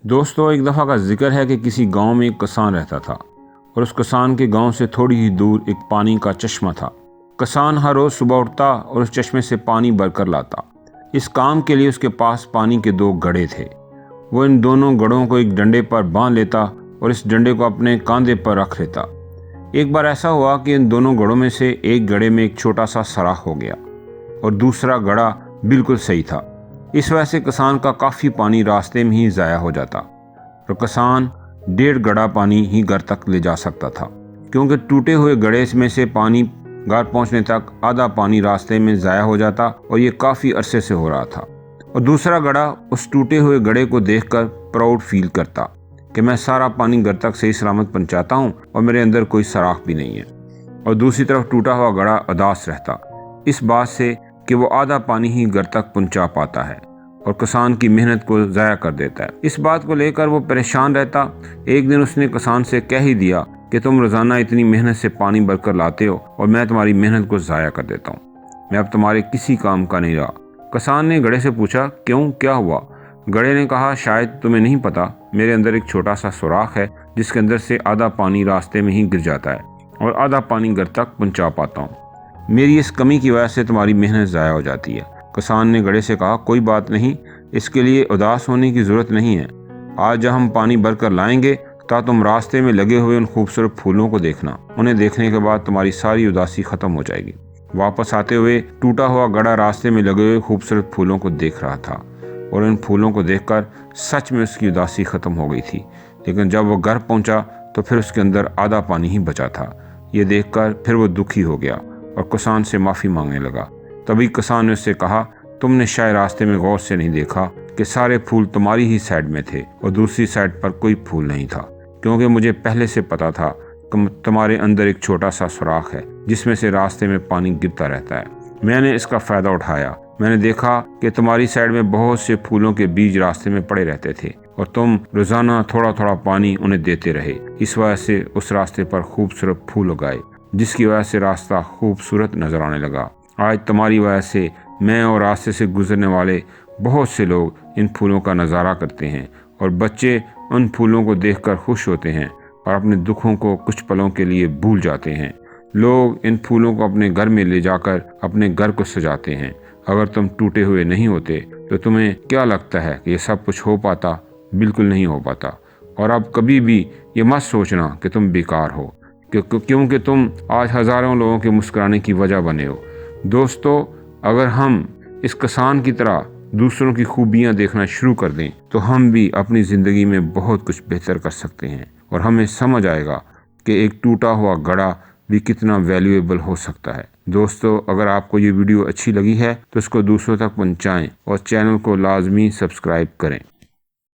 दोस्तों, एक दफ़ा का जिक्र है कि किसी गांव में एक किसान रहता था और उस किसान के गांव से थोड़ी ही दूर एक पानी का चश्मा था। किसान हर रोज़ सुबह उठता और उस चश्मे से पानी भरकर लाता। इस काम के लिए उसके पास पानी के 2 घड़े थे। वो इन दोनों घड़ों को एक डंडे पर बांध लेता और इस डंडे को अपने कंधे पर रख लेता। एक बार ऐसा हुआ कि इन दोनों घड़ों में से एक घड़े में एक छोटा सा सराख हो गया और दूसरा घड़ा बिल्कुल सही था। इस वजह से किसान का काफ़ी पानी रास्ते में ही ज़ाया हो जाता और किसान 1.5 घड़ा पानी ही घर तक ले जा सकता था, क्योंकि टूटे हुए घड़े में से पानी घर पहुंचने तक आधा पानी रास्ते में ज़ाया हो जाता और ये काफ़ी अरसे से हो रहा था। और दूसरा घड़ा उस टूटे हुए घड़े को देखकर प्राउड फील करता कि मैं सारा पानी घर तक सही सलामत पहुंचाता हूँ और मेरे अंदर कोई सराख भी नहीं है। और दूसरी तरफ टूटा हुआ घड़ा उदास रहता इस बात से कि वो आधा पानी ही घर तक पहुंचा पाता है और किसान की मेहनत को ज़ाया कर देता है। इस बात को लेकर वो परेशान रहता। एक दिन उसने किसान से कह ही दिया कि तुम रोज़ाना इतनी मेहनत से पानी भरकर लाते हो और मैं तुम्हारी मेहनत को ज़ाया कर देता हूँ। मैं अब तुम्हारे किसी काम का नहीं रहा। किसान ने घड़े से पूछा, क्यों, क्या हुआ? घड़े ने कहा, शायद तुम्हें नहीं पता, मेरे अंदर एक छोटा सा सुराख है जिसके अंदर से आधा पानी रास्ते में ही गिर जाता है और आधा पानी घर तक पहुँचा पाता हूँ। मेरी इस कमी की वजह से तुम्हारी मेहनत ज़ाया हो जाती है। किसान ने घड़े से कहा, कोई बात नहीं, इसके लिए उदास होने की ज़रूरत नहीं है। आज जब हम पानी भरकर लाएंगे तो तुम रास्ते में लगे हुए उन खूबसूरत फूलों को देखना। उन्हें देखने के बाद तुम्हारी सारी उदासी ख़त्म हो जाएगी। वापस आते हुए टूटा हुआ घड़ा रास्ते में लगे हुए खूबसूरत फूलों को देख रहा था और इन फूलों को देखकर सच में उसकी उदासी ख़त्म हो गई थी। लेकिन जब वो घर पहुँचा तो फिर उसके अंदर आधा पानी ही बचा था। ये देखकर फिर वो दुखी हो गया और किसान से माफ़ी मांगने लगा। तभी किसान ने उससे कहा, तुमने शायद रास्ते में गौर से नहीं देखा कि सारे फूल तुम्हारी ही साइड में थे और दूसरी साइड पर कोई फूल नहीं था, क्योंकि मुझे पहले से पता था कि तुम्हारे अंदर एक छोटा सा सुराख है जिसमें से रास्ते में पानी गिरता रहता है। मैंने इसका फ़ायदा उठाया। मैंने देखा कि तुम्हारी साइड में बहुत से फूलों के बीज रास्ते में पड़े रहते थे और तुम रोज़ाना थोड़ा थोड़ा पानी उन्हें देते रहे। इस वजह से उस रास्ते पर खूबसूरत फूल उगाए, जिसकी वजह से रास्ता खूबसूरत नजर आने लगा। आज तुम्हारी वजह से मैं और रास्ते से गुजरने वाले बहुत से लोग इन फूलों का नज़ारा करते हैं और बच्चे उन फूलों को देखकर खुश होते हैं और अपने दुखों को कुछ पलों के लिए भूल जाते हैं। लोग इन फूलों को अपने घर में ले जाकर अपने घर को सजाते हैं। अगर तुम टूटे हुए नहीं होते तो तुम्हें क्या लगता है कि ये सब कुछ हो पाता? बिल्कुल नहीं हो पाता। और अब कभी भी ये मत सोचना कि तुम बेकार हो, क्योंकि तुम आज हज़ारों लोगों के मुस्कुराने की वजह बने हो। दोस्तों, अगर हम इस किसान की तरह दूसरों की खूबियां देखना शुरू कर दें तो हम भी अपनी ज़िंदगी में बहुत कुछ बेहतर कर सकते हैं और हमें समझ आएगा कि एक टूटा हुआ घड़ा भी कितना वैल्यूएबल हो सकता है। दोस्तों, अगर आपको ये वीडियो अच्छी लगी है तो इसको दूसरों तक पहुंचाएं और चैनल को लाजमी सब्सक्राइब करें।